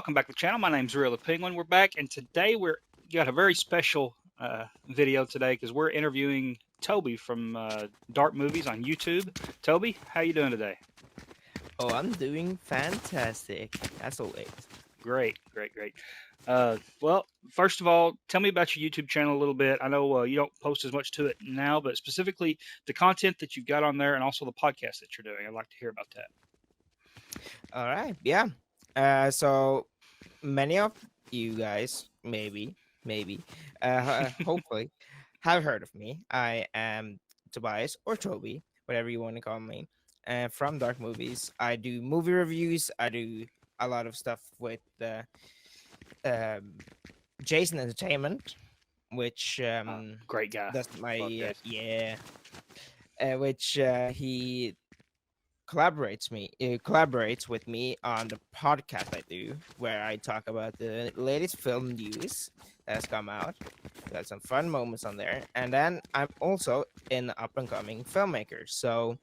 welcome back to the channel. My name's Reothepenguin. We're back, and today we're got a very special video today because we're interviewing Toby from Dxrkmovies on YouTube. Toby, how you doing today? Oh, I'm doing fantastic, as always. Great, great, great. Well, first of all, tell me about your YouTube channel a little bit. I know you don't post as much to it now, but specifically the content that you've got on there and also the podcast that you're doing. I'd like to hear about that. All right, yeah. So many of you guys, maybe, hopefully, have heard of me. I am Tobias or Toby, whatever you want to call me, from Dxrkmovies. I do movie reviews. I do a lot of stuff with um, Jason Entertainment, which Great guy. does my Love Jason. yeah, which he collaborates with me on the podcast I do, where I talk about the latest film news that has come out. Got some fun moments on there, and then I'm also an up and coming filmmaker. So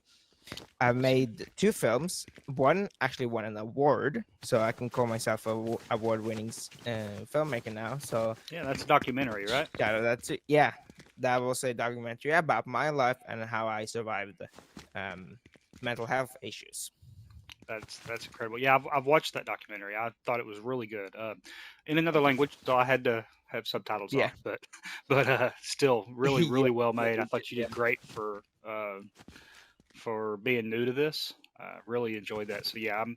I've made 2 films. One actually won an award, so I can call myself a award-winning filmmaker now. So Yeah, that's a documentary, right? yeah, that's it. Yeah, that was a documentary about my life and how I survived mental health issues. That's incredible. Yeah, I've watched that documentary. I thought it was really good. In another language, so I had to have subtitles Yeah. on, but still really Yeah, really well made. I me too, thought you yeah. did great for being new to this. Really enjoyed that. So yeah, I'm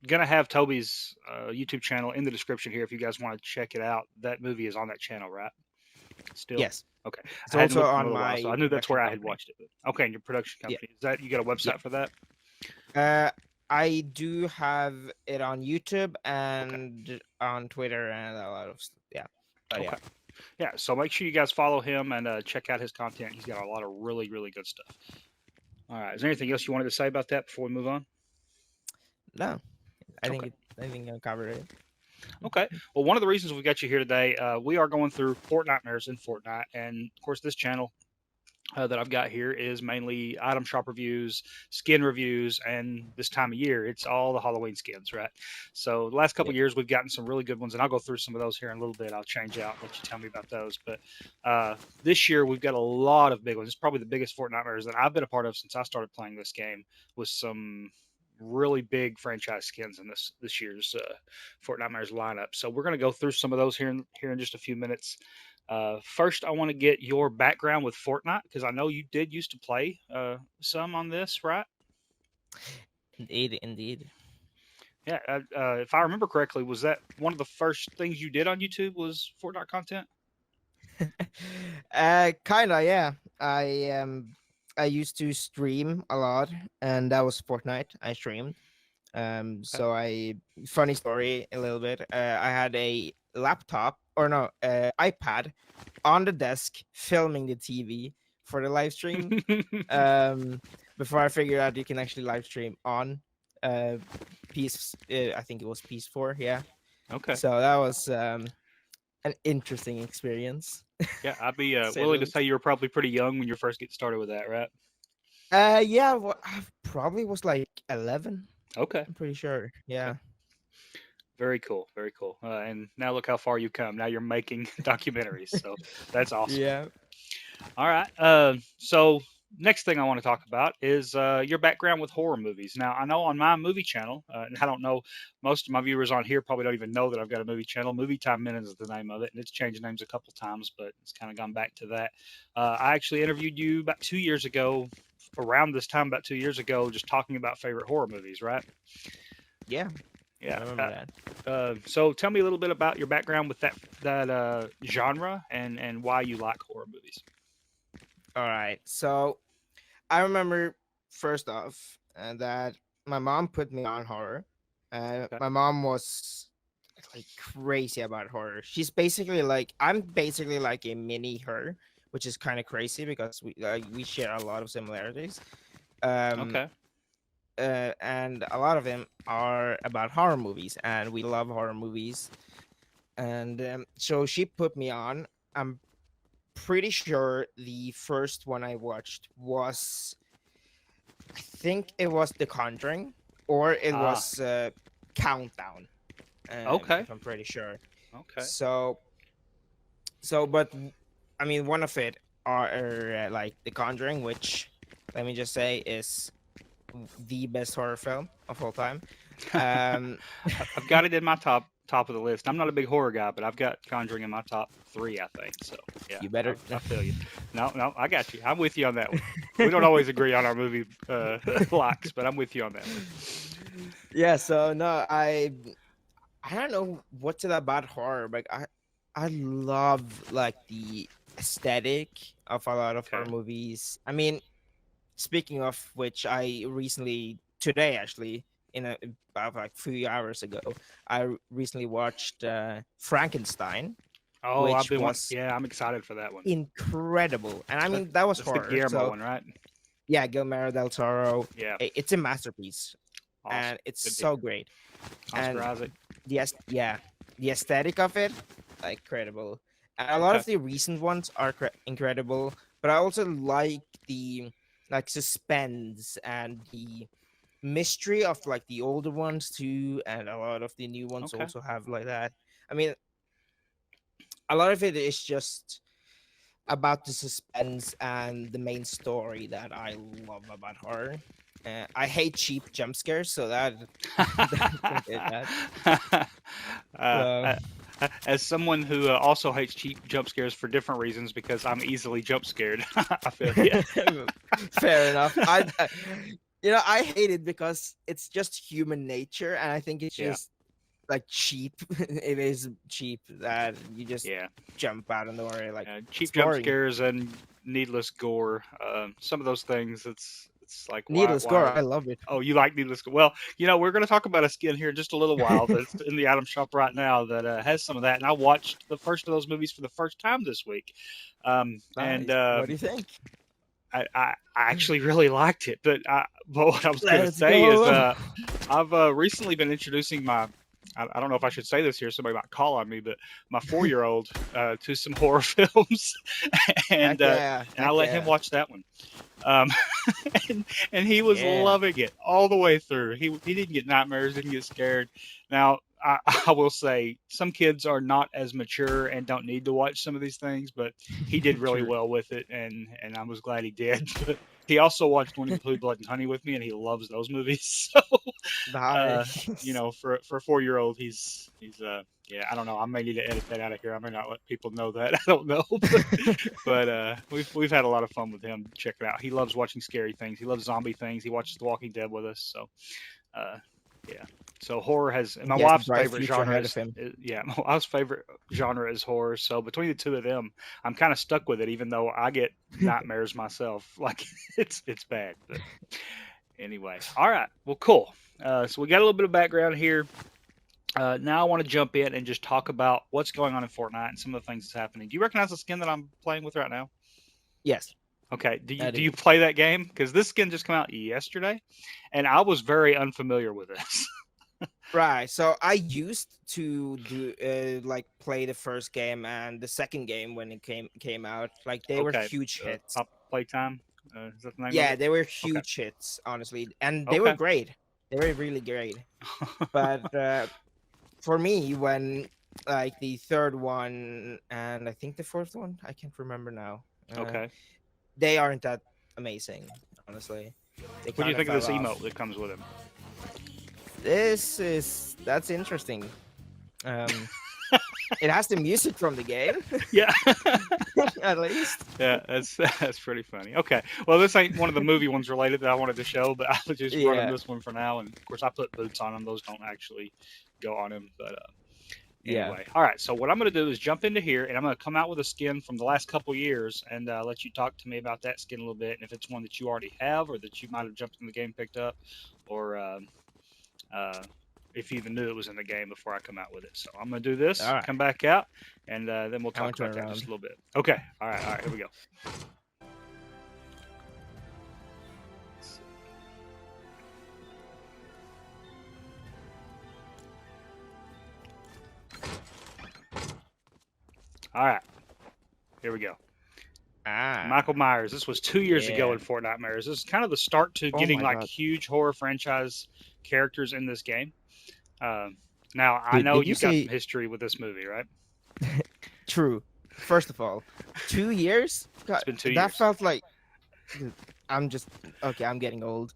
gonna have Toby's YouTube channel in the description here if you guys want to check it out. That movie is on that channel, right? Still. Yes. Okay. It's I hadn't also looked in a on little while, so I my knew that's production where I had company. watched it. But, okay, and your production Yeah. company. Is that you got a website Yeah. for that? I do have it on YouTube and on Twitter and a lot of stuff. Yeah. But Okay. yeah. Yeah, so make sure you guys follow him and check out his content. He's got a lot of really, really good stuff. All right. Is there anything else you wanted to say about that before we move on? No. I Okay. think I covered it. Okay. Well, one of the reasons we got you here today, we are going through Fortnitemares in Fortnite, and of course, this channel that I've got here is mainly item shop reviews, skin reviews, and this time of year, it's all the Halloween skins, right? So the last couple Yeah. of years, we've gotten some really good ones, and I'll go through some of those here in a little bit. I'll change out, let you tell me about those. But this year, we've got a lot of big ones. It's probably the biggest Fortnitemares that I've been a part of since I started playing this game, with some really big franchise skins in this year's Fortnitemares lineup. So we're going to go through some of those here in just a few minutes. First, I want to get your background with Fortnite because I know you did used to play some on this, right? Indeed. Yeah. If I remember correctly, was that one of the first things you did on YouTube was Fortnite content? Kinda, yeah. I used to stream a lot, and that was Fortnite. I streamed. Okay. So funny story a little bit. I had a laptop or no, iPad on the desk filming the TV for the live stream. Before I figured out you can actually live stream on piece. I think it was piece 4. Yeah. Okay. So that was an interesting experience. Yeah, I'd be To say the willing to least. say you were probably pretty young when you first get started with that, right? Yeah. Well, I probably was like 11. Okay. I'm pretty sure. Yeah. Very cool. Very cool. And now look how far you've come. Now you're making documentaries. So that's awesome. Yeah. All right. So next thing I want to talk about is your background with horror movies. Now I know on my movie channel, and I don't know, most of my viewers on here probably don't even know that I've got a movie channel. Movie Time Minutes is the name of it, and it's changed names a couple times, but it's kind of gone back to that. I actually interviewed you about 2 years ago, around this time, about 2 years ago, just talking about favorite horror movies, right? Yeah. I Yeah. remember that. So tell me a little bit about your background with that genre and why you like horror movies. All right. So I remember first off that my mom put me on horror. Okay. My mom was like crazy about horror. I'm basically like a mini her, which is kind of crazy because we share a lot of similarities. Um, Okay. and a lot of them are about horror movies, and we love horror movies. And so she put me on. I'm pretty sure the first one I watched was, I think it was The Conjuring, or it Ah. was Countdown. Okay. if I'm pretty sure. Okay. So, but I mean, one of it are like The Conjuring, which let me just say is the best horror film of all time. Um, I've got it in my top of the list. I'm not a big horror guy, but I've got Conjuring in my top 3, I think. So yeah, you better. I feel you. No, I got you. I'm with you on that one. We don't always agree on our movie likes, but I'm with you on that one. Yeah. So no, I don't know what's it about horror, but I love like the aesthetic of a lot of horror Okay. movies. I mean, speaking of which, I recently today actually about like 3 hours ago, I recently watched Frankenstein, Oh, I've which been one. was Yeah, I'm excited for that one. incredible. And I That, mean that was that's the horror. Guillermo So one, right? yeah, Guillermo del Toro. Yeah. It's a masterpiece, Awesome. and it's Good to so hear. great. Oscar And Isaac. yeah, the aesthetic of it, like incredible. And a lot Okay. of the recent ones are incredible, but I also like the like suspense and the mystery of like the older ones too, and a lot of the new ones Okay. also have like that. I mean, a lot of it is just about the suspense and the main story that I love about horror. I hate cheap jump scares, so that that did that. uh, So uh, as someone who also hates cheap jump scares for different reasons, because I'm easily jump scared, I feel yeah. fair enough. I hate it because it's just human nature, and I think it's Yeah. just like cheap. It is cheap that you just Yeah. jump out of nowhere. Like it's Cheap jump boring. scares and needless gore. Some of those things, it's like Needless why gore. are I they? love it. Oh, you like needless gore? Well, we're going to talk about a skin here in just a little while that's in the item shop right now that has some of that. And I watched the first of those movies for the first time this week, and Nice. What do you think? I actually really liked it. But what I was going to Let's say is go. I've recently been introducing I don't know if I should say this here. Somebody might call on me, but my 4-year-old to some horror films, and Heck yeah. I Heck let him yeah. watch that one, um, and he was Yeah. loving it all the way through. He didn't get nightmares, didn't get scared. Now I will say some kids are not as mature and don't need to watch some of these things, but he did really True. well with it, and I was glad he did. But he also watched Winnie the Pooh, Blood and Honey with me, and he loves those movies. So Nice. for a 4-year-old, he's yeah, I don't know. I may need to edit that out of here. I may not let people know that. I don't know, but we've had a lot of fun with him. Check it out. He loves watching scary things. He loves zombie things. He watches The Walking Dead with us. So, uh, yeah. So horror has my He has a wife's bright favorite future genre ahead of him. yeah, my wife's favorite genre is horror. So between the two of them, I'm kind of stuck with it, even though I get nightmares myself. Like it's bad. But anyway, all right. Well, cool. So we got a little bit of background here. Now I want to jump in and just talk about what's going on in Fortnite and some of the things that's happening. Do you recognize the skin that I'm playing with right now? Yes, Okay. Do I you do. play that game? Because this skin just came out yesterday, and I was very unfamiliar with this. Right. So I used to do like play the first game and the second game when it came out. Like they were Okay. huge hits. Pop Playtime. Is that the name of Yeah, it? they were Okay. huge hits, honestly, and they were Okay. great. They were really great. But for me, when like the third one and I think the fourth one, I can't remember now. Okay. They aren't that amazing, honestly. They What do you kind of think of fell this off. emote that comes with him? That's interesting. Um, it has the music from the game, Yeah. at least. Yeah, that's pretty funny. Okay, well, this ain't one of the movie ones related that I wanted to show, but I was just running Yeah, this one for now. And of course, I put boots on him; those don't actually go on him. But yeah. anyway, all right. So what I'm going to do is jump into here, and I'm going to come out with a skin from the last couple years, and let you talk to me about that skin a little bit, and if it's one that you already have, or that you might have jumped in the game, picked up, or uh, if you even knew it was in the game before I come out with it. So I'm going to do this, All right. come back out, and then we'll I talk went to about a that just round. a little bit. Okay. All right. Here we go. All right. Here we go. Ah, Michael Myers. This was 2 years ago yeah. in Fortnitemares. This is kind of the start to Oh getting my like god. huge horror franchise characters in this game. Um, Now I Dude, know did you you've got say some history with this movie, right? true? First of all, 2 years. God, It's been 2 that years. felt like. Dude, I'm just okay. I'm getting old.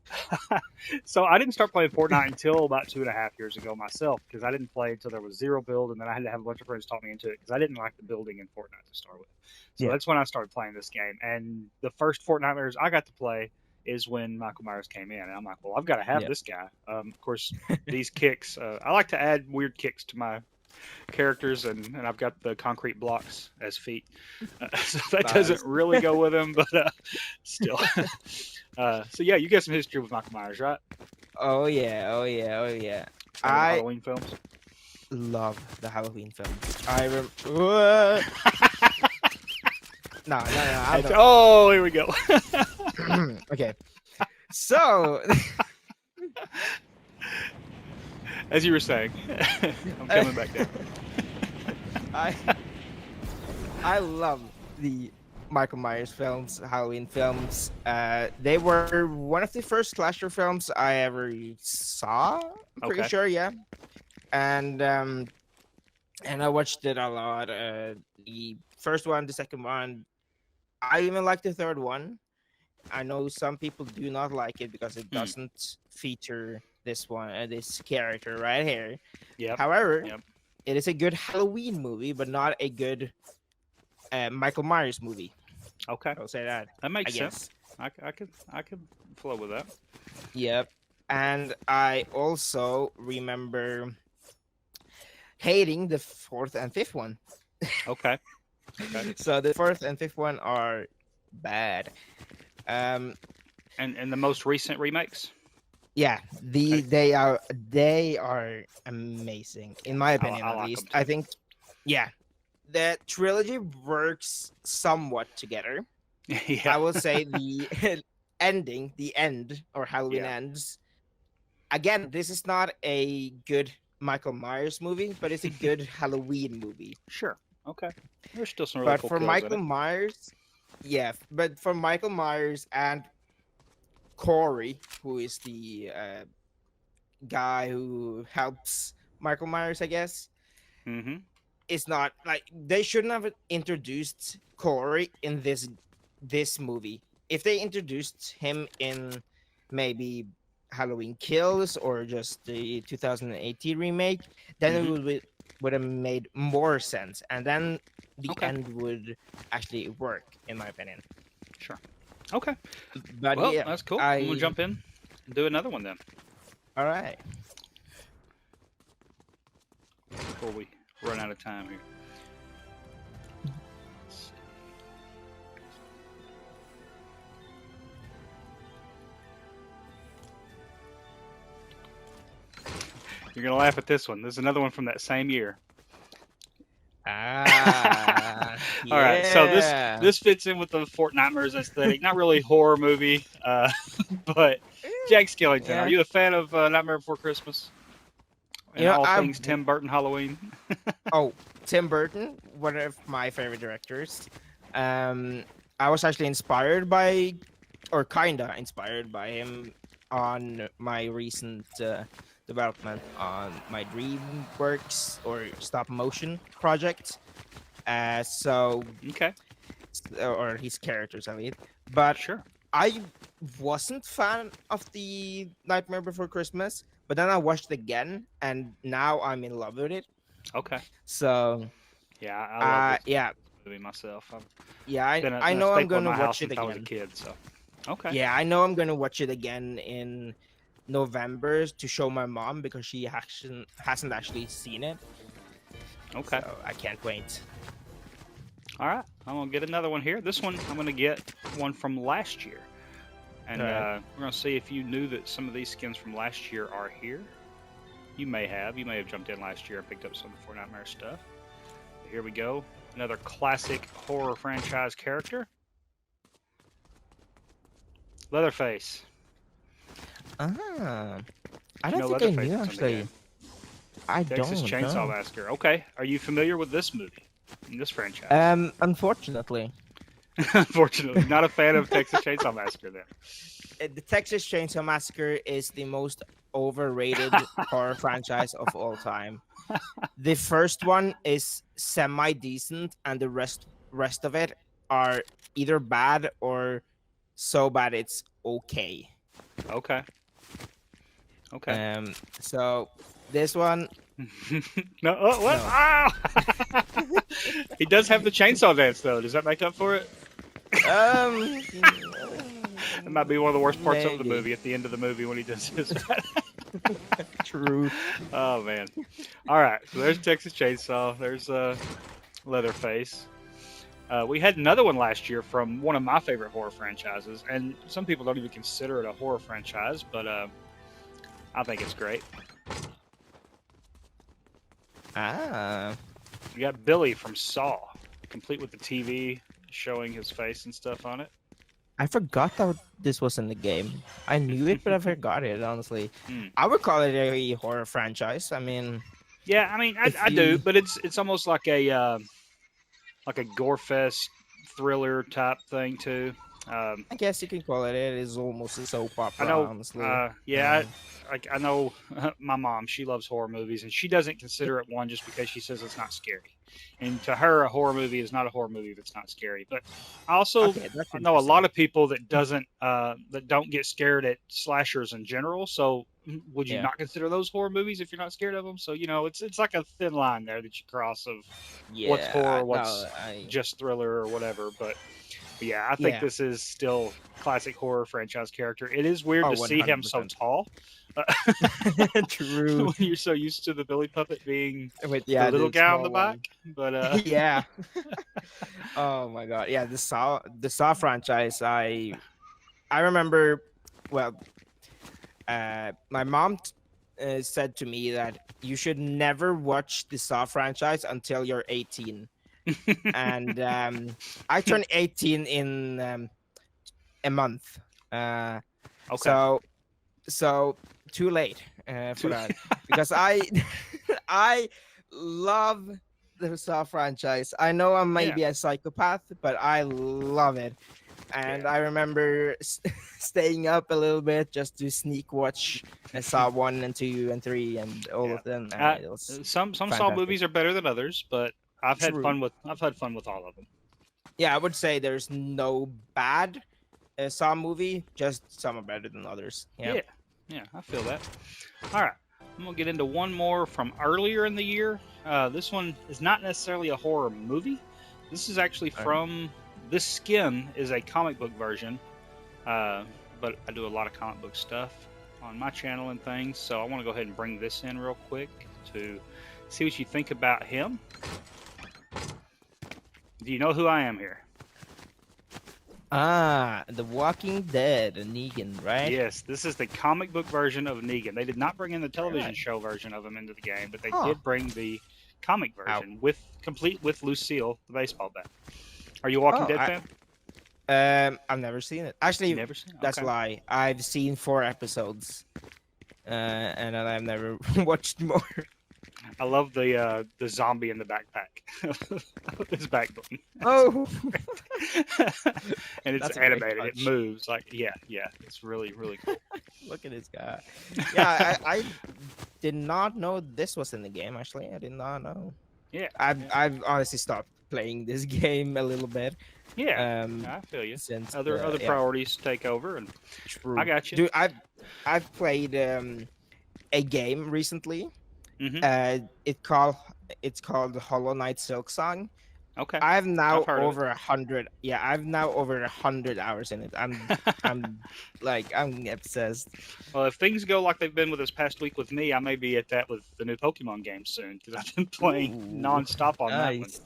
So I didn't start playing Fortnite until about 2.5 years ago myself, because I didn't play until there was zero build, and then I had to have a bunch of friends talk me into it because I didn't like the building in Fortnite to start with. So Yeah. that's when I started playing this game. And the first Fortnitemares I got to play is when Michael Myers came in, and I'm like, well, I've got to have Yeah. this guy. Of course, these kicks. I like to add weird kicks to my characters, and I've got the concrete blocks as feet. So that doesn't Nice. really go with him, but still. So yeah, you got some history with Michael Myers, right? Oh yeah. Oh yeah. Oh yeah. Some of the I Halloween films. love the Halloween films. I rem. No, no, no. I'm not. Oh, here we go. Okay. So, As you were saying, I'm coming back down. I I love the Michael Myers films, Halloween films. They were one of the first slasher films I ever saw. I'm pretty Okay. sure, yeah. And I watched it a lot. The first one, the second one. I even like the third one. I know some people do not like it because it Hmm. doesn't feature this one, this character right here. Yep. However, Yep. it is a good Halloween movie, but not a good Michael Myers movie. Okay. I'll say that. That I makes sense. guess. I could flow with that. Yep. And I also remember hating the fourth and fifth one. Okay. Okay. So the fourth and fifth one are bad. Um, And the most recent remakes. yeah, Okay. they are amazing in my opinion, I at like least. 'em too. I think, yeah, the trilogy works somewhat together. I Yeah. will say the ending, the end, or Halloween Yeah. ends. Again, this is not a good Michael Myers movie, but it's a good Halloween movie. Sure. Okay. There's still some really But cool for kills in Michael it. Myers, yeah, but for Michael Myers and Corey, who is the guy who helps Michael Myers, I guess, Mm-hmm. it's not like they shouldn't have introduced Corey in this movie. If they introduced him in maybe Halloween Kills or just the 2018 remake, then Mm-hmm. would have made more sense, and then the Okay. end would actually work, in my opinion. Sure. Okay. But Well, yeah, that's cool. I'm gonna I jump in and do another one then all right. before we run out of time here. Let's see. You're gonna laugh at this one. There's another one from that same year. Ah, All right, so yeah. this fits in with the Fortnitemares aesthetic. Not really horror movie, but Jack Skellington. Yeah. Are you a fan of Nightmare Before Christmas and You know, all I things Tim Burton Halloween? Oh, Tim Burton, one of my favorite directors. I was actually inspired by, or kinda inspired by him on my recent development on my DreamWorks or stop motion project. So Okay, or his characters, I mean. But sure. I wasn't fan of the Nightmare Before Christmas, but then I watched it again, and now I'm in love with it. Okay, So, yeah, I love this yeah, movie myself. I've yeah, been I a know I'm staple in gonna my house watch it since I was a again. kid. So, okay, Yeah, I know I'm gonna watch it again in November to show my mom because she hasn't actually seen it. okay. So I can't wait. All right, I'm gonna get another one here. This one I'm gonna get one from last year, and Alright. we're gonna see if you knew that some of these skins from last year are here. You may have. You may have jumped in last year and picked up some of the Fortnitemares stuff. But here we go. Another classic horror franchise character. Leatherface. Ah, I You don't know think I Leatherface knew is in the actually. game. I Texas don't Chainsaw know. Massacre. Okay. Are you familiar with this movie? In this franchise? Unfortunately, Unfortunately, not a fan of Texas Chainsaw Massacre then. The Texas Chainsaw Massacre is the most overrated horror franchise of all time. The first one is semi decent, and the rest of it are either bad or so bad it's okay. Okay. Okay. So this one, No. Oh, what? no. Ah! He does have the chainsaw dance though. Does that make up for it? Um, It might be one of the worst parts of the maybe. movie at the end of the movie when he does his. True. Oh man! All right, so there's Texas Chainsaw. There's Leatherface. We had another one last year from one of my favorite horror franchises, and some people don't even consider it a horror franchise, but I think it's great. Ah, You got Billy from Saw, complete with the TV showing his face and stuff on it. I forgot that this was in the game. I knew it, but I forgot it. Honestly, Hmm. I would call it a horror franchise. I mean, Yeah, I mean, if I do, you, but it's almost like a gore fest thriller type thing too. I guess you can call it. It is almost a soap I opera, know, honestly. yeah, I know my mom. She loves horror movies, and she doesn't consider it one just because she says it's not scary. And to her, a horror movie is not a horror movie if it's not scary. But I also Okay, that's know a lot interesting. of people that don't get scared at slashers in general. So would you Yeah, not consider those horror movies if you're not scared of them? So it's like a thin line there that you cross of what's yeah. horror, No, what's just thriller or whatever. But yeah, I think yeah. this is still classic horror franchise character. It is weird Oh, to one see hundred him so percent. tall. True. When you're so used to the Billy Puppet being With the yeah, little the guy on the small back, one. but Yeah. Oh my god. Yeah, the Saw franchise. I remember. Well, my mom said to me that you should never watch the Saw franchise until you're 18, and I turned 18 in a month. Uh, okay. so so too late for Too- that because I I love the Saw franchise. I know I'm yeah, maybe a psychopath, but I love it. And yeah, I remember staying up a little bit just to sneak watch Saw 1 and 2 and 3 and all yeah. of them. Uh, It was some Saw fantastic. movies are better than others, but True. I've had fun with all of them. Yeah, I would say there's no bad Saw movie, just some are better than others. Yeah. Yeah, yeah, I feel that. All right, I'm gonna get into one more from earlier in the year. This one is not necessarily a horror movie. This is actually All right. from This Skin is a comic book version, uh, but I do a lot of comic book stuff on my channel and things. So I want to go ahead and bring this in real quick to see what you think about him. Do you know who I am here? Ah, The Walking Dead, Negan, right? Yes, this is the comic book version of Negan. They did not bring in the All television right. show version of him into the game, but they Huh. did bring the comic Ow. version complete with Lucille, the baseball bat. Are you a Walking Oh, Dead fan? I've never seen it. You Actually, never seen it? that's a Okay. lie. I've seen 4 episodes, and then I've never watched more. I love the zombie in the backpack with his backbone. Oh, And it's that's a great animated. It touch. moves like yeah. It's really really cool. Look at this guy. Yeah, I did not know this was in the game. Actually, I did not know. Yeah. I've honestly stopped playing this game a little bit. Yeah. Um, I feel you. since Other yeah, priorities take over, and true. I got you. Dude, I've played a game recently. Hmm. Uh, it called it's called Hollow Knight Silk Song. Okay. I've I've now heard of it. over 100. Yeah, I've now over 100 hours in it. I'm I'm obsessed. Well, if things go like they've been with this past week with me, I may be at that with the new Pokemon game soon because I've been playing Ooh, nonstop on that one. nice.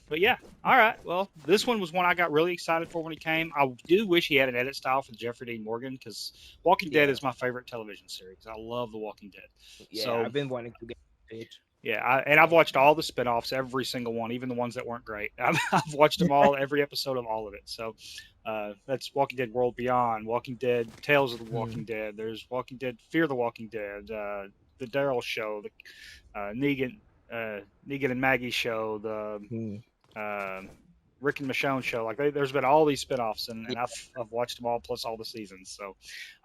But yeah, all right. Well, this one was one I got really excited for when it came. I do wish he had an edit style for Jeffrey Dean Morgan because Walking Dead Yeah, is my favorite television series. I love The Walking Dead. yeah. So I've been wanting to get it. yeah, and I've watched all the spinoffs, every single one, even the ones that weren't great. I've watched them all, every episode of all of it. So that's Walking Dead World Beyond, Walking Dead Tales of the Mm. Walking Dead. There's Walking Dead Fear the Walking Dead, the Daryl Show, the Negan and Maggie Show, the Mm. uh, Rick and Michonne show. Like there's been all these spinoffs, and I've watched them all plus all the seasons. So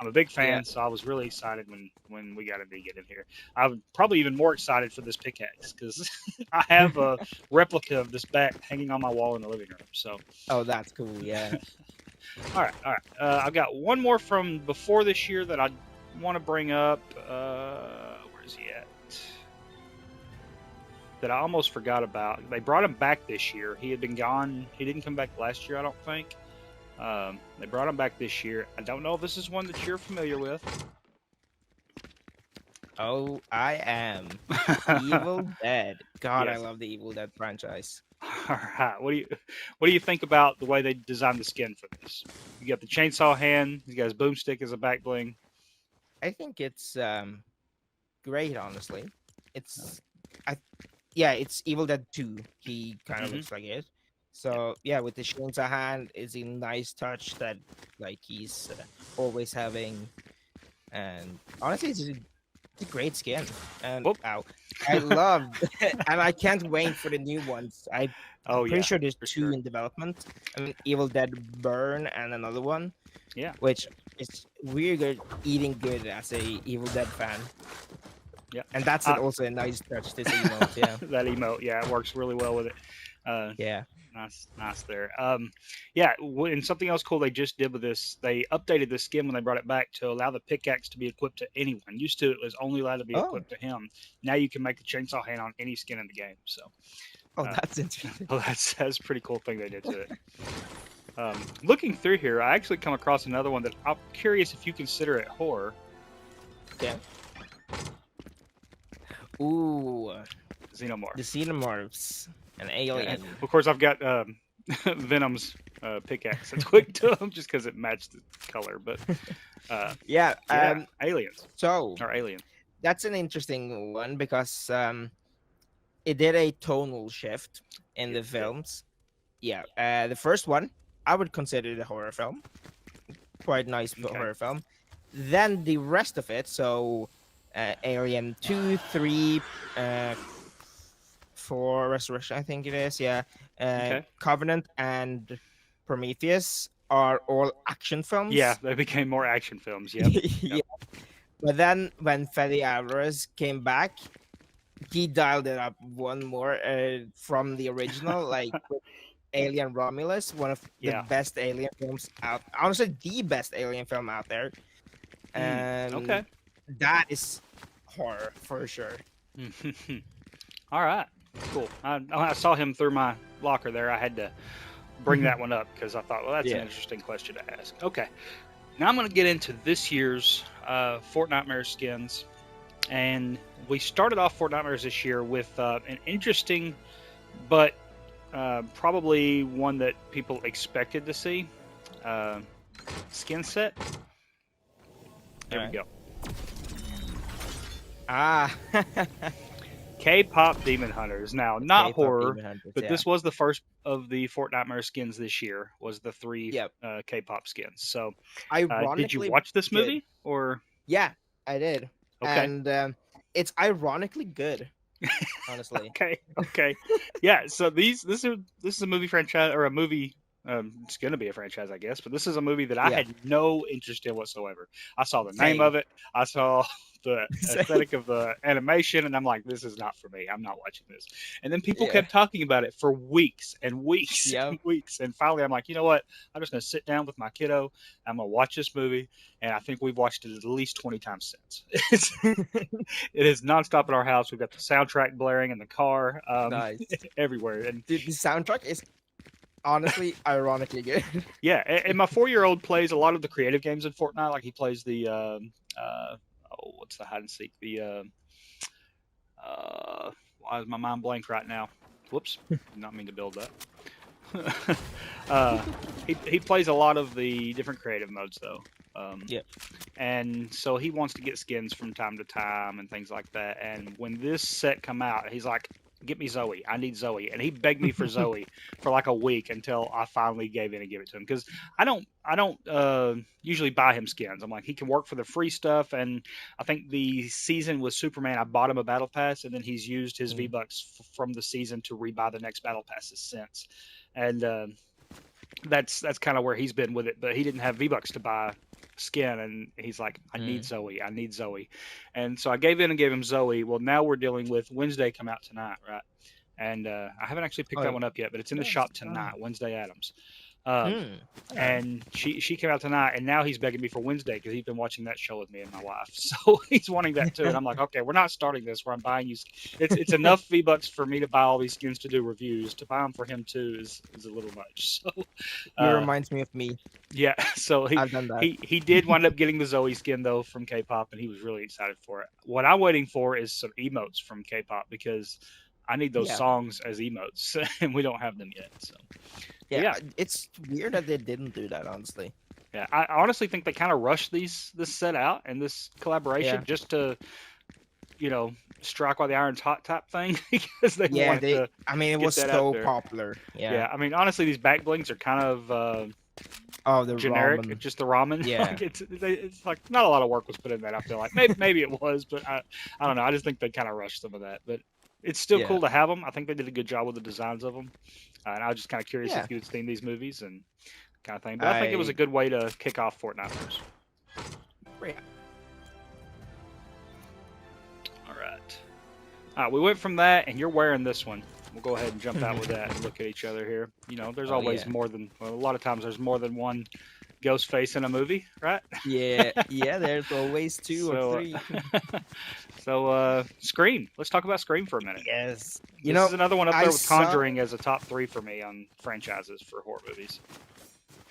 I'm a big Yeah. fan. So I was really excited when we got to get in here. I'm probably even more excited for this pickaxe because I have a replica of this bat hanging on my wall in the living room. So Oh, that's cool. Yeah. all right, all right. I've got one more from before this year that I want to bring up. Where is he at? That I almost forgot about. They brought him back this year. He had been gone. He didn't come back last year, I don't think. They brought him back this year. I don't know if this is one that you're familiar with. Oh, I am. Evil Dead. God, I Yes. love the Evil Dead franchise. All right. What do you think about the way they designed the skin for this? You got the chainsaw hand. You got his boomstick as a back bling. I think it's great, honestly. It's I yeah, it's Evil Dead 2. He kind of Mhm. looks like it. Yeah. So yeah, with the chainsaw hand is a nice touch that like he's always having, and honestly, it's a great skin. And Whoop. ow, I love, and I can't wait for the new ones. I'm Oh pretty yeah, sure there's for two sure. in development. I mean, Evil Dead Burn and another one, Yeah. which is really good, eating good as a Evil Dead fan. Yeah. And that's also a nice touch. This emote, yeah, That emote, yeah, it works really well with it. yeah. Nice there. Yeah, and something else cool they just did with this, they updated the skin when they brought it back to allow the pickaxe to be equipped to anyone. Used to it was only allowed to be Oh, equipped to him. Now you can make the chainsaw hand on any skin in the game. So, oh, uh, that's interesting. well, that's a pretty cool thing they did to it. Looking through here, I actually come across another one that I'm curious if you consider it horror. Yeah. Ooh, Xenomorph. the Xenomorphs, an alien. Of course, I've got Venom's pickaxe equipped to him just because it matched the color. But Yeah. yeah, aliens So or alien. that's an interesting one because it did a tonal shift in the It did. films. Yeah. The first one I would consider it a horror film, quite nice Okay. horror film. Then the rest of it, so Alien 2, 3, 4, Resurrection, I think it is. Yeah. Okay. Covenant and Prometheus are all action films. Yeah, they became more action films. Yep. Yeah. But then when Fede Alvarez came back, he dialed it up one more from the original, like with Alien Romulus, one of the Yeah. best alien films out. Honestly, the best alien film out there. And Okay. that is horror for sure. All right. Cool. I saw him through my locker there. I had to bring that one up because I thought, well, that's an Yeah. interesting question to ask. Okay. Now I'm going to get into this year's Fortnitemares skins. And we started off Fortnitemares this year with an interesting, but probably one that people expected to see skin set. There we go. Ah. K-pop Demon Hunters. Now, not K-pop horror, Demon Hunters, but yeah. this was the first of the Fortnitemares skins this year. Was the three Yep. K-pop skins. So, Ironically, did you watch this good. movie or? Yeah, I did. Okay. And it's ironically good, honestly. Okay. Yeah. So this is a movie franchise or a movie. It's going to be a franchise, I guess. But this is a movie that I Yeah. had no interest in whatsoever. I saw the name Same. of it. I saw the Same. aesthetic of the animation, and I'm like, this is not for me. I'm not watching this. And then people Yeah. kept talking about it for weeks and weeks Yep. and weeks. And finally, I'm like, you know what? I'm just going to sit down with my kiddo. I'm going to watch this movie. And I think we've watched it at least 20 times since. It is nonstop at our house. We've got the soundtrack blaring in the car, Nice. everywhere. And The soundtrack is honestly ironically good. yeah, and my 4-year-old plays a lot of the creative games in Fortnite. Like he plays the what's the hide and seek? The why is my mind blank right now? Whoops, did not mean to build that. He plays a lot of the different creative modes though. Yep. And so he wants to get skins from time to time and things like that. And when this set come out, he's like, "Get me Zoe. I need Zoe." And he begged me for Zoe for like a week until I finally gave in and gave it to him because I don't usually buy him skins. I'm like, he can work for the free stuff. And I think the season with Superman, I bought him a battle pass, and then he's used his V-Bucks from the season to rebuy the next battle passes since. and that's kind of where he's been with it. But he didn't have V-Bucks to buy skin, and he's like, I need Mm. Zoe, I need Zoe, and so I gave in and gave him Zoe. Well, now we're dealing with Wednesday come out tonight, right? And I haven't actually picked that Oh, one up yet, but it's in the yes. shop tonight, Wednesday Adams. Um, Mm. All right. and she came out tonight, and now he's begging me for Wednesday because he's been watching that show with me and my wife, so he's wanting that too. And I'm like, okay, we're not starting this where I'm buying you. It's enough V-Bucks for me to buy all these skins to do reviews. To buy them for him too is a little much. So You uh, reminds me of me. yeah, so I've done that. he did wind up getting the Zoe skin though from K-pop, and he was really excited for it. What I'm waiting for is some emotes from K-pop because I need those Yeah. songs as emotes, and we don't have them yet. So yeah. It's weird that they didn't do that, honestly. Yeah, I honestly think they kind of rushed this set out and this collaboration Yeah. just to, strike while the iron's hot type thing because they Yeah, wanted to I mean, it get was that out so there. popular. Yeah. Yeah. I mean, honestly, these back blings are kind of Oh, the generic. ramen. Just the ramen. Yeah. Like it's like not a lot of work was put in that. I feel like maybe it was, but I don't know. I just think they kind of rushed some of that. But it's still Yeah. cool to have them. I think they did a good job with the designs of them, and I was just kind of curious Yeah. if you would seen these movies and kind of thing. But I think it was a good way to kick off Fortnite. Yeah. All right. We went from that, and you're wearing this one. We'll go ahead and jump out with that and look at each other here. There's Oh, always yeah. more than, well, a lot of times there's more than one ghost face in a movie, right? Yeah. There's always two or three. So, Scream. Let's talk about Scream for a minute. Yes. This is another one up I there with saw- Conjuring as a top 3 for me on franchises for horror movies.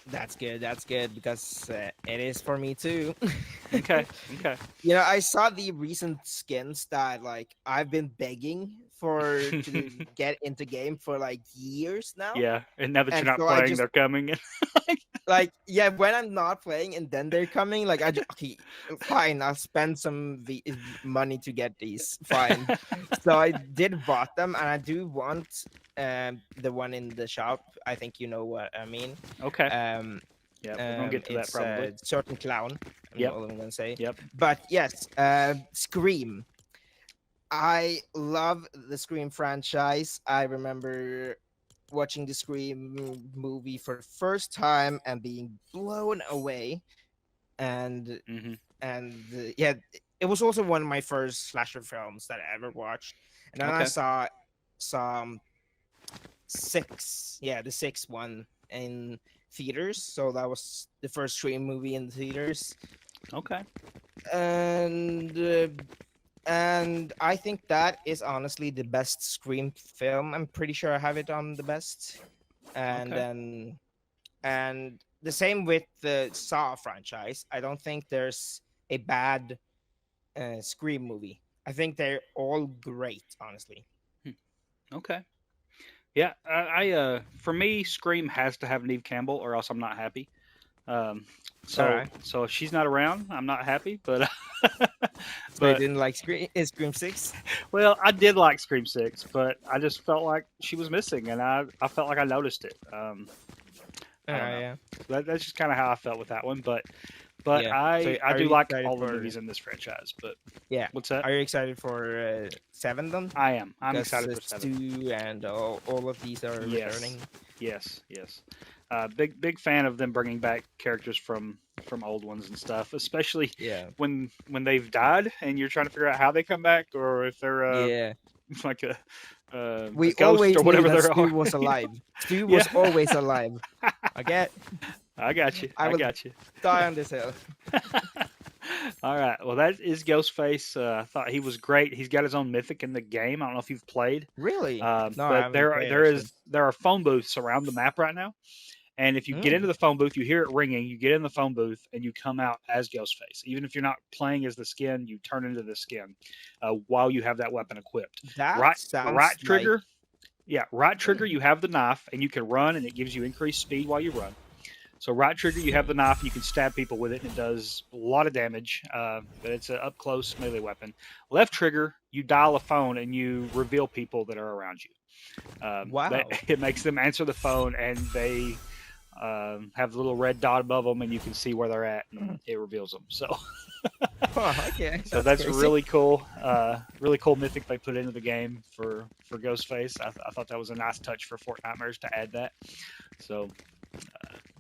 That's good. That's good because it is for me too. Okay. I saw the recent skins that I've been begging for to get into game for years now. Yeah, and now that And you're not so I playing, just- they're coming. When I'm not playing and then they're coming, okay, fine, I'll spend some money to get these. Fine. So I did bought them, and I do want the one in the shop. I think you know what I mean. Okay. Yeah, Yeah, we're gonna get to that it's probably. certain clown. Yep. All I'm gonna say. Yep. But yes, Scream. I love the Scream franchise. I remember watching the Scream movie for the first time and being blown away. And Mhm. yeah, it was also one of my first slasher films that I ever watched. And then I Okay. saw some the sixth one in theaters. So that was the first Scream movie in the theaters. Okay. And I think that is honestly the best Scream film. I'm pretty sure I have it on the best. And Okay. then and the same with the Saw franchise. I don't think there's a bad Scream movie. I think they're all great, honestly. Okay. Yeah, for me, Scream has to have Neve Campbell, or else I'm not happy. Alright. So if she's not around, I'm not happy. But So I but didn't like Scream 6. well, I did like Scream 6, but I just felt like she was missing, and I felt like I noticed it. I don't know. Yeah. That's just kind of how I felt with that one. But Yeah. So I are do you like excited all the for- movies in this franchise. But Yeah. what's that? Are you excited for 7 then? I am. I'm Because excited for 7. Stu and all of these are Yes. returning. Yes. Big fan of them bringing back characters from old ones and stuff, especially Yeah. when they've died and you're trying to figure out how they come back, or if they're Yeah. like a We ghost always or knew whatever that they Stu are. was alive. Stu was Yeah. always alive. I get I got you. I I will- got you. die on this hill. All right. Well, that is Ghostface. I thought he was great. He's got his own mythic in the game. I don't know if you've played. Really? No, I But haven't there played, there actually. is there are phone booths around the map right now. And if you get into the phone booth, you hear it ringing, you get in the phone booth, and you come out as Ghostface. Even if you're not playing as the skin, you turn into the skin while you have that weapon equipped. That Right trigger. Yeah, right trigger, you have the knife, and you can run, and it gives you increased speed while you run. So right trigger, you have the knife, and you can stab people with it, and it does a lot of damage, but it's an up-close melee weapon. Left trigger, you dial a phone, and you reveal people that are around you. Wow. It makes them answer the phone, and they have the little red dot above them, and you can see where they're at, and it reveals them. So Oh, okay. So that's crazy. really cool. Really cool mythic they put into the game for Ghostface. I thought that was a nice touch for Fortnitemares to add that. So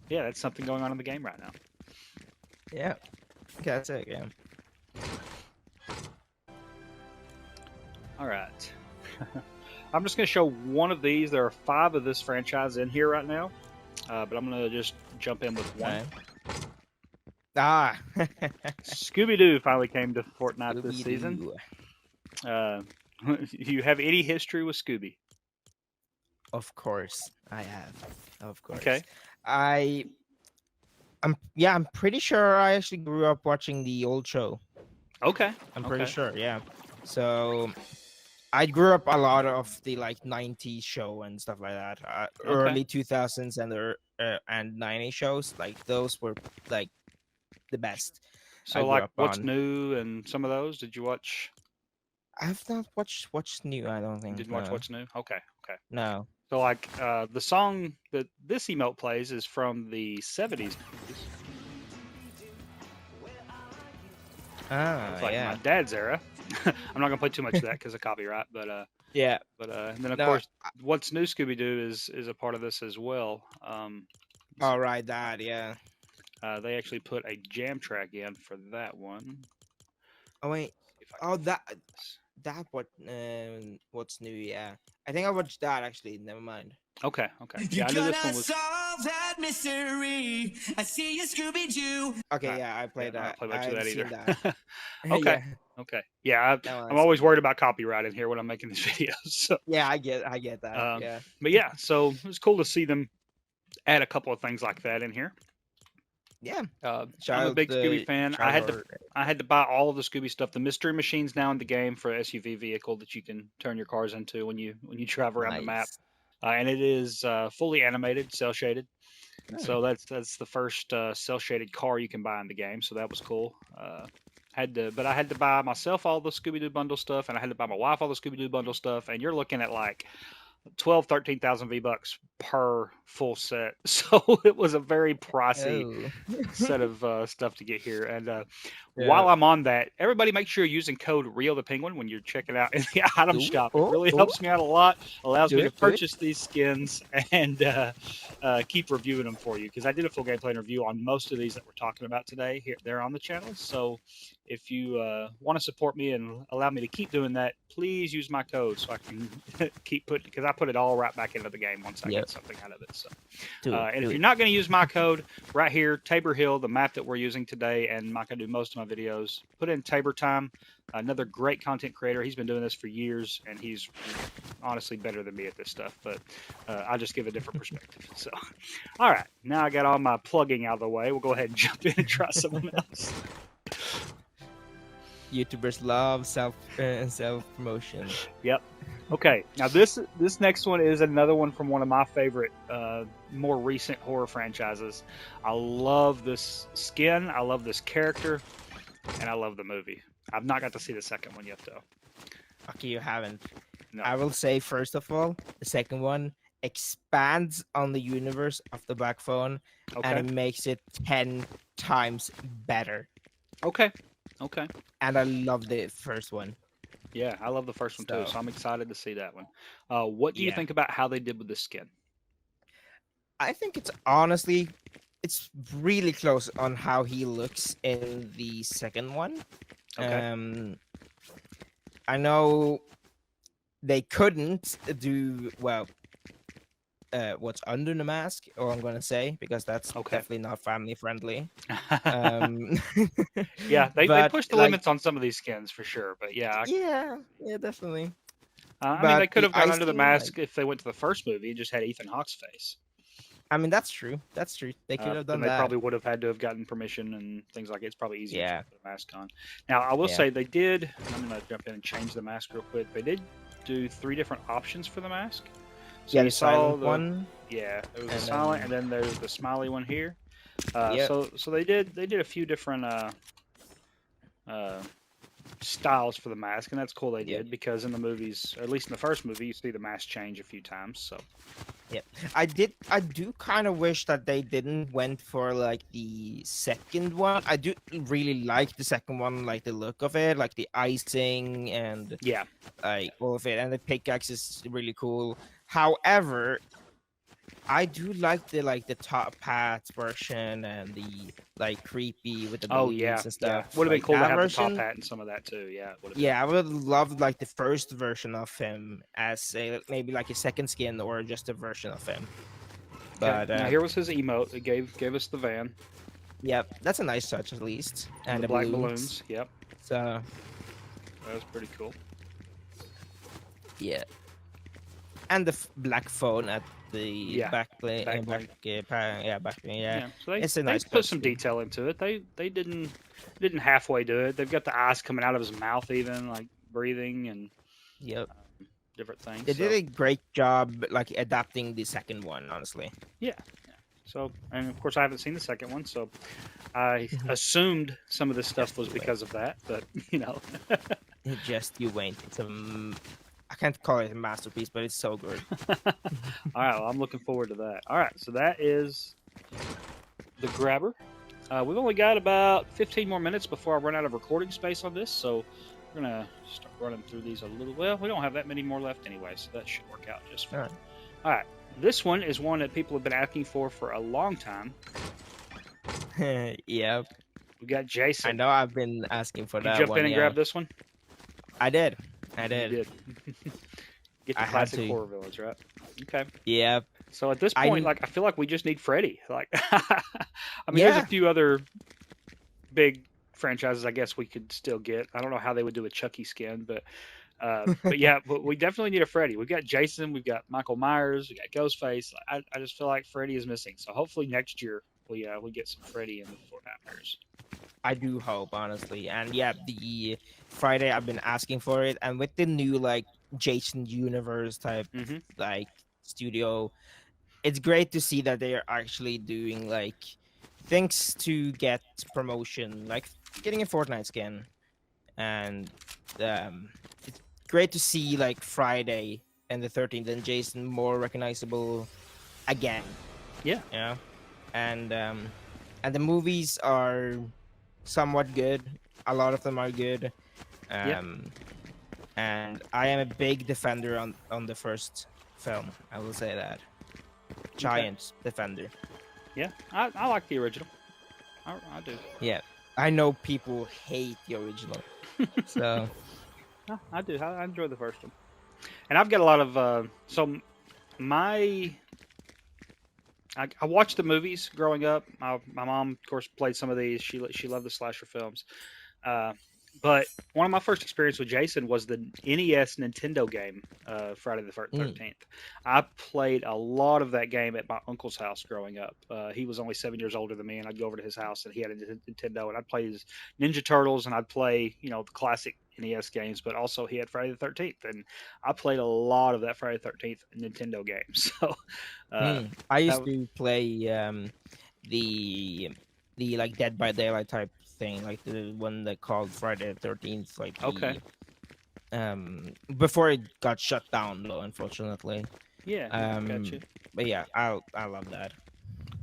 yeah, that's something going on in the game right now. Yeah. Okay, that's it. Yeah. All right. I'm just going to show one of these. There are 5 of this franchise in here right now, but I'm going to just jump in with one. Okay. Ah. Scooby-Doo finally came to Fortnite this season. Scooby-Doo. You have any history with Scooby? Of course, I have. Of course. Okay. I'm pretty sure I actually grew up watching the old show. Okay. I'm pretty sure, yeah. So I grew up a lot of the like 90s show and stuff like that. Early 2000s and 90s shows, like those were like the best. So like What's New and some of those, did you watch? I've not watched What's New, I don't think. Didn't watch What's New? Okay. No. So like the song that this emote plays is from the 70s movies. Ah, It's like yeah. my dad's era. I'm not gonna play too much of that because of copyright, but yeah. And then of course, What's New Scooby-Doo is a part of this as well. All right, that yeah. They actually put a jam track in for that one. Oh wait. Oh What's New? Yeah, I think I watched that actually. Never mind. Okay. Yeah, I knew this one was. Solve that mystery. I see you, Scooby-Doo. Okay, yeah, I played that. I don't play much of that either. That. Okay. Yeah. Okay. Yeah, I'm always worried about copyright in here when I'm making these videos. So. Yeah, I get that. Yeah. But yeah, so it was cool to see them add a couple of things like that in here. Yeah. I'm a big Scooby fan. I had to buy all of the Scooby stuff. The mystery machines now in the game for SUV vehicle that you can turn your cars into when you drive around the map, and it is fully animated, cell shaded. So that's the first cell shaded car you can buy in the game. So that was cool. But I had to buy myself all the Scooby Doo bundle stuff, and I had to buy my wife all the Scooby Doo bundle stuff. And you're looking at like 13,000 V-bucks per full set. So it was a very pricey set of stuff to get here. And while I'm on that, everybody make sure you're using code Reothepenguin when you're checking out in the item shop. It really helps me out a lot. Allows me to purchase these skins and keep reviewing them for you. Because I did a full gameplay review on most of these that we're talking about today. They're on the channel. So if you want to support me and allow me to keep doing that, please use my code so I can keep putting, because I put it all right back into the game once I get something out of it. So, and if you're not going to use my code, right here, Tabor Hill, the map that we're using today, and I'm not going to do most of my videos, put in Tabor Time, another great content creator. He's been doing this for years, and he's honestly better than me at this stuff, but I'll just give a different perspective. So, all right, now I got all my plugging out of the way. We'll go ahead and jump in and try someone else. YouTubers love self promotion. Yep. Okay. Now this next one is another one from one of my favorite, more recent horror franchises. I love this skin. I love this character, and I love the movie. I've not got to see the second one yet, though. Okay, you haven't. No. I will say first of all, the second one expands on the universe of the back phone, and it makes it 10 times better. Okay. And I love the first one. Yeah, I love the first one too, so I'm excited to see that one. What do you think about how they did with the skin? I think it's honestly, it's really close on how he looks in the second one. Okay. I know they couldn't do what's under the mask, or I'm gonna say, because that's definitely not family friendly. Yeah, they pushed the limits on some of these skins for sure, but yeah, definitely. I mean, they could have gone under the mask if they went to the first movie and just had Ethan Hawke's face. I mean, that's true. They could have done that. They probably would have had to have gotten permission and things like it. It's probably easier to put the mask on. Now, I will say they did. I'm gonna jump in and change the mask real quick. They did do 3 different options for the mask. So the silent one. Yeah, there was a silent, and then there's the smiley one here. So they did a few different styles for the mask, and that's cool they Yeah. did, because in the movies, or at least in the first movie, you see the mask change a few times. So I do kind of wish that they didn't went for like the second one. I do really like the second one, like the look of it, like the icing and yeah, like all of it, and the pickaxe is really cool. However, I do like the top hat version and the like creepy with the oh yeah, balloons and yeah. stuff. Would have been Like cool to that have the top version. hat and some of that too. Yeah, would have been. Yeah, I would love like the first version of him as maybe like a second skin or just a version of him. Okay. But Now here was his emote. It gave us the van yeah, that's a nice touch at least, and and the the black balloons. balloons. Yep, So that was pretty cool. yeah, and the black phone at the Yeah, back back back yeah back yeah. Yeah, so It's a they nice put touch some too. detail into it. They didn't halfway do it. They've got the eyes coming out of his mouth, even like breathing and Yep. different things. They So did a great job like adapting the second one, honestly. yeah. So, and of course, I haven't seen the second one, so I assumed some of this stuff was because of that. But you know, It just you wait. It's I can't call it a masterpiece, but it's so good. all right. Well, I'm looking forward to that. All right, so that is the grabber. We've only got about 15 more minutes before I run out of recording space on this, so we're gonna start running through these a little. Well, we don't have that many more left anyway, so that should work out just fine. All right. All right, this one is one that people have been asking for a long time. Yep. We got Jason. I know I've been asking for You that jump one. in and Yeah. grab this one. I did. I You did. did. Get the I had classic to. horror villains, right? Okay. Yep. So at this I point, kn- like, I feel like we just need Freddy. Like, I mean, there's Yeah. a few other big franchises I guess we could still get. I don't know how they would do a Chucky skin, but yeah, but we definitely need a Freddy. We've got Jason, we've got Michael Myers, we got Ghostface. I just feel like Freddy is missing. So hopefully next year we get some Freddy in the Fortnitemares. I do hope, honestly. And yeah, the Friday I've been asking for it, and with the new like Jason Universe type Mm-hmm. like studio, it's great to see that they are actually doing like things to get promotion, like getting a Fortnite skin, and it's great to see like Friday and the 13th and Jason more recognizable again. Yeah. Yeah, and the movies are somewhat good. A lot of them are good. Yeah. And I am a big defender on the first film. I will say that. Giant defender. Yeah, I like the original. I do. Yeah. I know people hate the original. So I do. I enjoy the first one. And I've got a lot of so my I watched the movies growing up. My mom, of course, played some of these. She loved the slasher films. But one of my first experience with Jason was the NES Nintendo game, Friday the 13th. I played a lot of that game at my uncle's house growing up. He was only 7 years older than me, and I'd go over to his house, and he had a Nintendo, and I'd play his Ninja Turtles, and I'd play, the classic NES games, but also he had Friday the 13th, and I played a lot of that Friday the 13th Nintendo game. So I used to play the like Dead by Daylight type thing, like the one that called Friday the 13th, like the, Okay. before it got shut down though, unfortunately. yeah, gotcha. But yeah, I love that.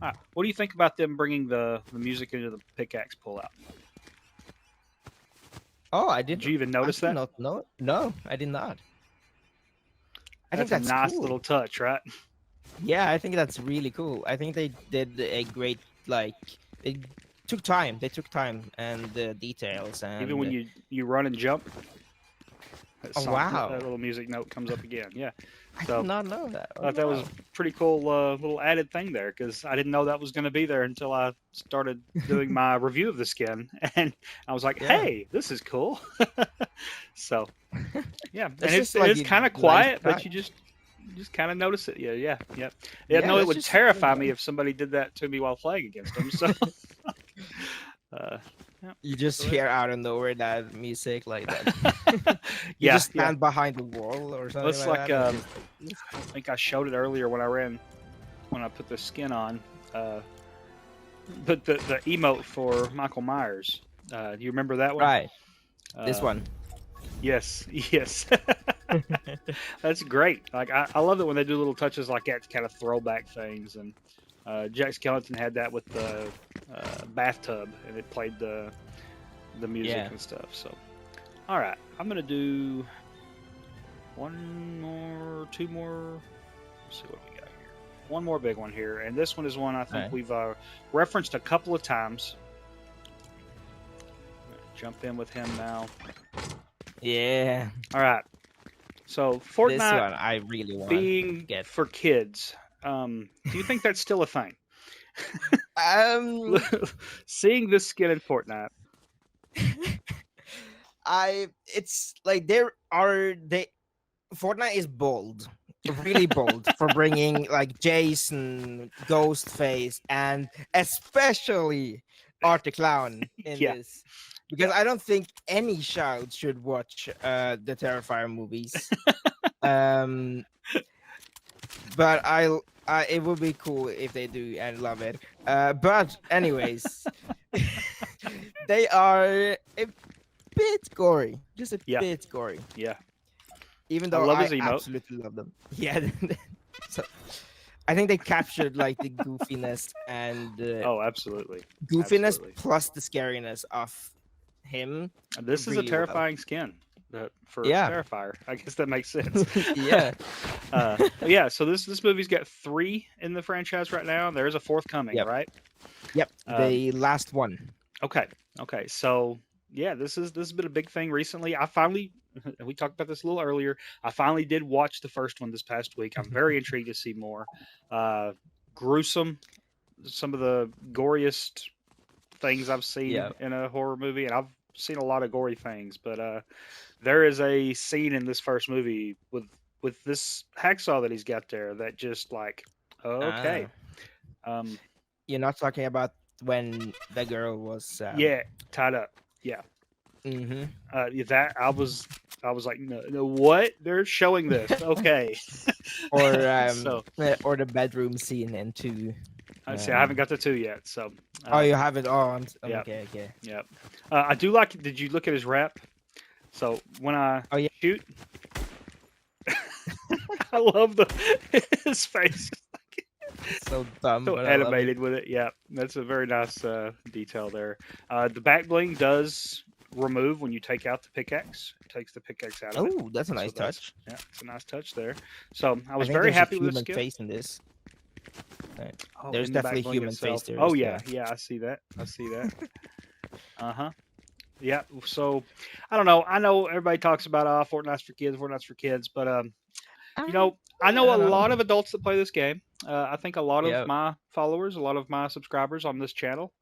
All right. What do you think about them bringing the music into the pickaxe pullout? Oh, I Did did. you even notice I did that? not know. No, I did not. I think That's that's a nice cool. little touch, right? Yeah, I think that's really cool. I think they did a great like they took time. They took time and the details and Even when you run and jump, that Oh, wow. that little music note comes up again. Yeah, I so did not know that. I thought that was a pretty cool little added thing there, because I didn't know that was going to be there until I started doing my review of the skin, and I was like, Yeah. "Hey, this is cool." So, yeah, and That's it's just like it's a kind of nice quiet, but touch. you just kind of notice it. Yeah. Yeah, No, it that's would just terrify really me nice. if somebody did that to me while playing against them. So, yeah. You just So hear out of nowhere that music like that. You yeah, just stand behind the wall or something It's like like, that. and I think I showed it earlier when I put the skin on. But the emote for Michael Myers. Do you remember that one? right. This one. Yes, yes. That's great. Like I love it when they do little touches like that to kind of throwback things. And Jack Skellington had that with the bathtub, and it played the music and stuff. So, all right, I'm gonna do one more, two more. Let's see what we got here. One more big one here, and this one is one I think we've referenced a couple of times. Jump in with him now. Yeah. All right. So This Fortnite one I really want being to get. for kids. Do you think that's still a thing? Seeing this skin in Fortnite. It's like Fortnite is bold, really bold for bringing like Jason, Ghostface, and especially Art the Clown in this. Because I don't think any child should watch the Terrifier movies. But it would be cool if they do and love it. But anyways, they are a bit gory, just a bit gory. Yeah. Even though I absolutely love them. Yeah. So I think they captured like the goofiness and absolutely. Goofiness Absolutely. plus the scariness of him. This is a terrifying skin for Terrifier. I guess that makes sense. Yeah. Yeah. So this movie's got 3 in the franchise right now. There's a 4th coming, right? Yep. The last one. Okay. So yeah, this has been a big thing recently. I finally, we talked about this a little earlier. I finally did watch the first one this past week. I'm very intrigued to see more. Gruesome, some of the goriest things I've seen in a horror movie, and I've seen a lot of gory things, but there is a scene in this first movie with this hacksaw that he's got there that just like, okay. You're not talking about when the girl was tied up. Yeah. Mm-hmm. That I was like, no, what? They're showing this. Okay. Or or the bedroom scene into. I haven't got to 2 yet. So. You haven't? Oh, yep. Okay. Yep. I do like. Did you look at his rep? So when I shoot, I love his face. So dumb. So animated with it. Yeah, that's a very nice detail there. The back bling does remove when you take out the pickaxe. It takes the pickaxe out of it. Oh, that's a nice touch. Yeah, it's a nice touch there. So I was very happy with the human face in this. Right. Oh, there's definitely human face there. Oh yeah, I see that. Yeah. So I don't know. I know everybody talks about Fortnite's for kids, but I know a lot of adults that play this game. I think a lot of my followers, a lot of my subscribers on this channel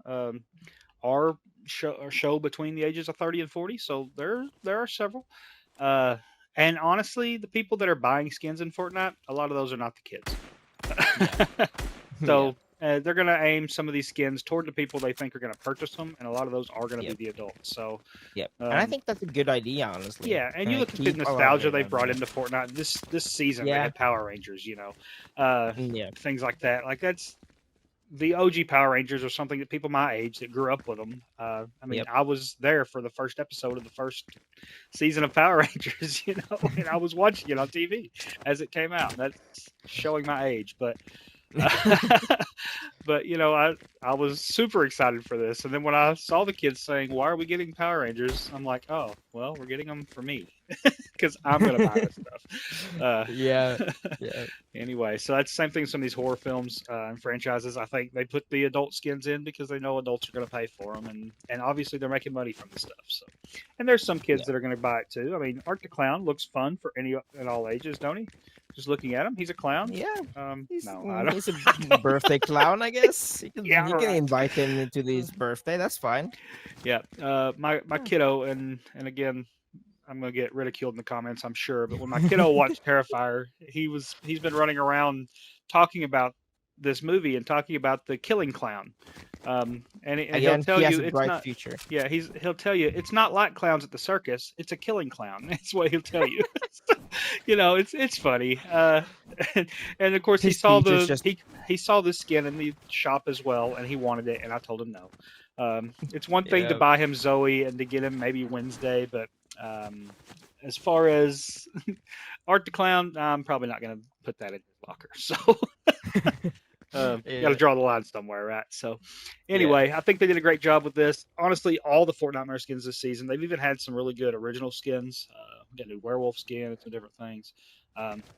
are show between the ages of 30 and 40. So there are several. And honestly, the people that are buying skins in Fortnite, a lot of those are not the kids. So they're going to aim some of these skins toward the people they think are going to purchase them, and a lot of those are going to be the adults. So, and I think that's a good idea, honestly. Yeah, and you look at the nostalgia they brought into Fortnite this season. They had Power Rangers, things like that. Like that's the OG Power Rangers are something that people my age that grew up with them. I mean, I was there for the first episode of the first season of Power Rangers, and I was watching it on TV as it came out. That's showing my age, but. But I was super excited for this, and then when I saw the kids saying, "Why are we getting Power Rangers?" I'm like, "Oh, well, we're getting them for me because I'm gonna buy this stuff." Anyway, so that's the same thing with some of these horror films and franchises. I think they put the adult skins in because they know adults are gonna pay for them, and obviously they're making money from the stuff. So, and there's some kids that are gonna buy it too. I mean, Art the Clown looks fun for any and all ages, don't he? Just looking at him, he's a clown. Yeah. He's a birthday clown, I guess. You can invite him into his birthday. That's fine. Yeah. My kiddo, and again, I'm gonna get ridiculed in the comments, I'm sure. But when my kiddo watched Terrifier, he's been running around talking about this movie and talking about the killing clown. And he'll tell you it's not. Future. Yeah, he'll tell you it's not like clowns at the circus. It's a killing clown. That's what he'll tell you. it's funny. And of course His features just he saw the skin in the shop as well, and he wanted it, and I told him no. It's one thing to yeah. buy him Zoe and to get him maybe Wednesday, but as far as Art the Clown, I'm probably not going to put that in his locker. So got Yeah. to draw the line somewhere, right? So Yeah. anyway, I think they did a great job with this. Honestly, all the Fortnite skins this season, they've even had some really good original skins. We got a new werewolf skin and some different things.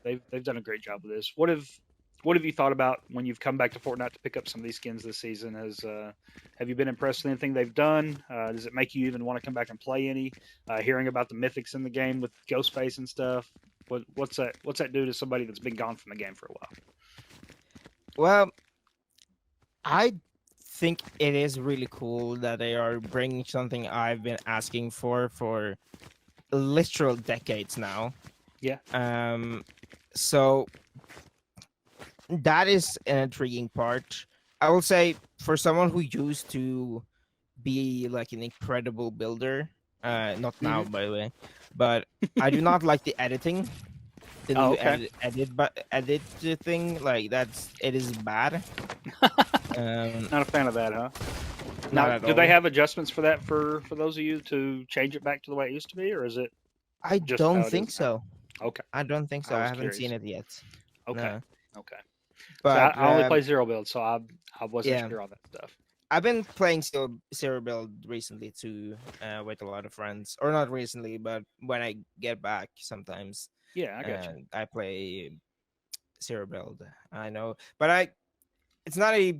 They've done a great job with this. What have you thought about when you've come back to Fortnite to pick up some of these skins this season? Have you been impressed with anything they've done? Does it make you even want to come back and play any? Hearing about the mythics in the game with Ghostface and stuff, what's that do to somebody that's been gone from the game for a while? Well, I think it is really cool that they are bringing something I've been asking for literal decades now. Yeah. So that is an intriguing part. I will say, for someone who used to be like an incredible builder, not now by the way, but I do not like the editing. The new okay. edit thing, like it is bad. Not a fan of that, huh? Not Now, at do all. they have adjustments for that for those of you to change it back to the way it used to be, or is it I just how don't it think is now? so. Okay. I don't think so. I I was haven't seen curious. it yet. Okay. No. Okay. So But I only play zero build, so I wasn't yeah, sure on that stuff. I've been playing Zero Build recently too, with a lot of friends. Or not recently, but when I get back sometimes, Yeah, I got you. I play Zero Build. I know, but it's not a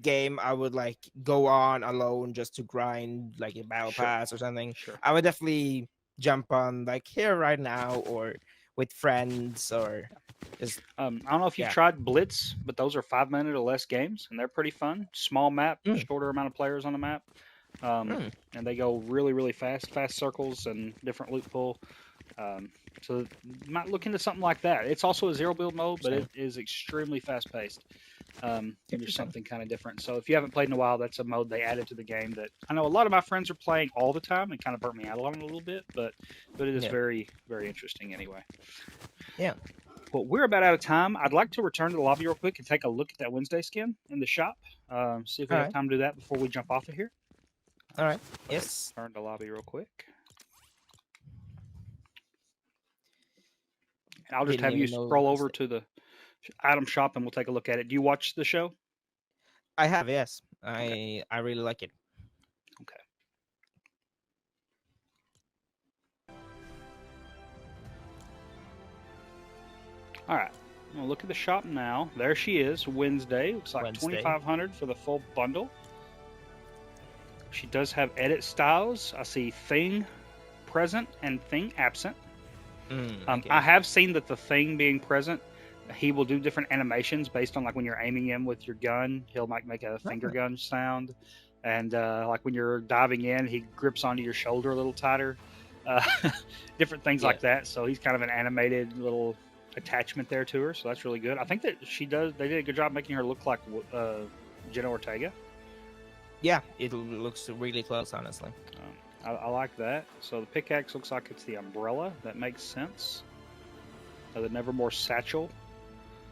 game I would like go on alone just to grind like a battle Sure. pass or something. Sure. I would definitely jump on like here right now or with friends or just I don't know if you've yeah. tried Blitz, but those are 5 minute or less games, and they're pretty fun. Small map, Mm, shorter amount of players on the map, mm, and they go really, really fast circles and different loot pool. So you might look into something like that. It's also a zero build mode, but it is extremely fast paced. And there's interesting. something kind of different. So if you haven't played in a while, that's a mode they added to the game that I know a lot of my friends are playing all the time and kind of burnt me out on it a little bit, but it is Yeah. very, very interesting anyway. Yeah. Well, we're about out of time. I'd like to return to the lobby real quick and take a look at that Wednesday skin in the shop. See if we have Alright. time to do that before we jump off of here. All right. Yes. Turn to lobby real quick. And I'll just Didn't have you even know scroll it was over to the item shop and we'll take a look at it. Do you watch the show? I have, yes. I really like it. Okay. All right. I'm gonna look at the shop now. There she is. Wednesday. Looks like Wednesday. 2,500 for the full bundle. She does have edit styles. I see thing present and thing absent. Okay. I have seen that the thing being present, he will do different animations based on like when you're aiming him with your gun. He'll make a finger gun sound, and like when you're diving in, he grips onto your shoulder a little tighter. Different things like that. So he's kind of an animated little attachment there to her. So that's really good. I think that they did a good job making her look like Jenna Ortega. Yeah, it looks really close, honestly. I like that. So the pickaxe looks like it's the umbrella. That makes sense. The Nevermore satchel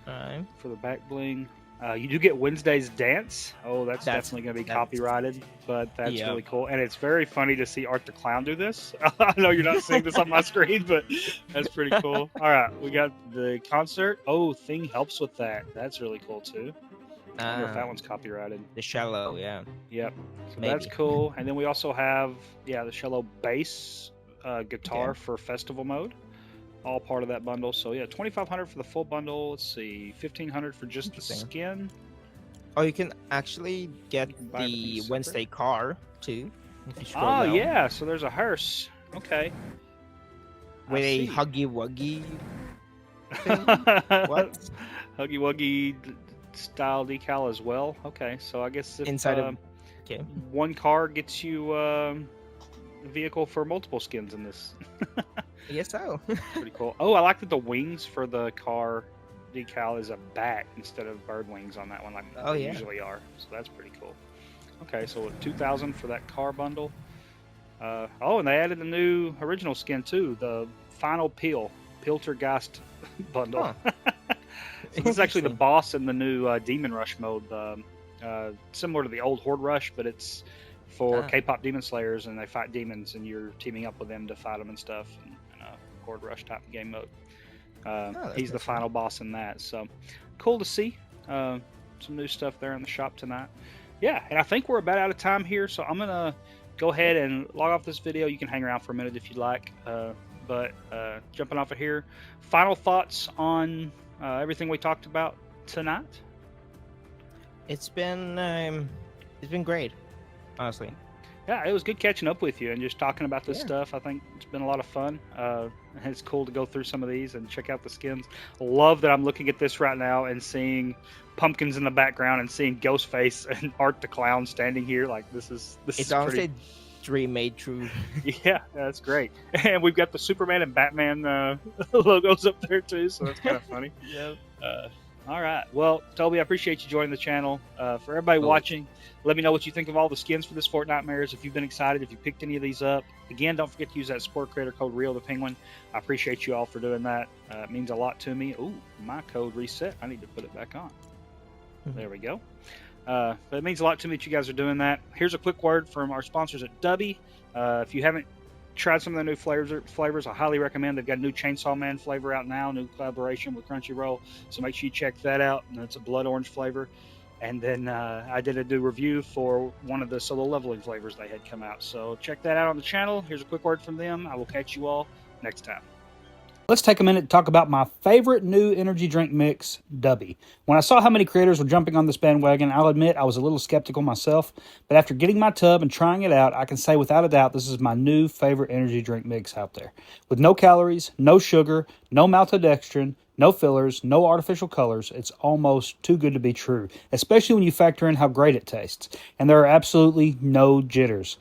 Alright. for the back bling. You do get Wednesday's dance. Oh, that's definitely going to be copyrighted, but that's really cool. And it's very funny to see Art the Clown do this. I know you're not seeing this on my screen, but that's pretty cool. All right, we got the concert. Oh, Thing helps with that. That's really cool too. I wonder if that one's copyrighted. The shallow, yeah. Yep. So Maybe. that's cool. And then we also have, the shallow bass guitar for festival mode. All part of that bundle. So yeah, 2,500 for the full bundle. Let's see, 1,500 for just the skin. Oh, you can actually get buy the everything Wednesday car too. If you scroll Oh down. yeah, so there's a hearse. Okay. With I a see. huggy wuggy What? Huggy Wuggy style decal as well. Okay, so I guess if inside of one car gets you a vehicle for multiple skins in this. I guess so. Pretty cool. Oh, I like that the wings for the car decal is a bat instead of bird wings on that one, like they usually are. So that's pretty cool. Okay, so 2,000 for that car bundle. And they added the new original skin too, the final peel. Piltergeist bundle. Huh. So this is actually the Interesting. boss in the new Demon Rush mode, similar to the old Horde Rush, but it's for Ah. K-pop demon slayers, and they fight demons, and you're teaming up with them to fight them and stuff. In a Horde Rush type game mode. that's He's the interesting. final boss in that. So cool to see. Some new stuff there in the shop tonight. Yeah, and I think we're about out of time here, so I'm gonna go ahead and log off this video. You can hang around for a minute if you'd like, but jumping off of here, final thoughts on everything we talked about tonight. It's been great, honestly. Yeah, it was good catching up with you and just talking about this Yeah. stuff. I think it's been a lot of fun. It's cool to go through some of these and check out the skins. Love that I'm looking at this right now and seeing pumpkins in the background and seeing Ghostface and Art the Clown standing here. Like this is It's pretty. honestly dream made true. Yeah, that's great. And we've got the Superman and Batman logos up there too, so that's kind of funny. Yep. All right. Well, Toby, I appreciate you joining the channel. For everybody watching, let me know what you think of all the skins for this Fortnitemares. If you've been excited, if you picked any of these up. Again, don't forget to use that sport creator code Reothepenguin. I appreciate you all for doing that. It means a lot to me. Ooh, my code reset. I need to put it back on. There we go. But it means a lot to me that you guys are doing that. Here's a quick word from our sponsors at Dubby. If you haven't tried some of their new flavors, I highly recommend. They've got a new Chainsaw Man flavor out now, new collaboration with Crunchyroll. So make sure you check that out. And it's a blood orange flavor. And then I did a new review for one of the solo leveling flavors they had come out. So check that out on the channel. Here's a quick word from them. I will catch you all next time. Let's take a minute to talk about my favorite new energy drink mix, Dubby. When I saw how many creators were jumping on this bandwagon, I'll admit I was a little skeptical myself, but after getting my tub and trying it out, I can say without a doubt this is my new favorite energy drink mix out there. With no calories, no sugar, no maltodextrin, no fillers, no artificial colors, it's almost too good to be true, especially when you factor in how great it tastes. And there are absolutely no jitters.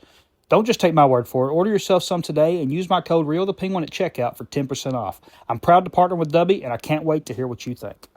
Don't just take my word for it. Order yourself some today and use my code RealThePenguin at checkout for 10% off. I'm proud to partner with Dubby, and I can't wait to hear what you think.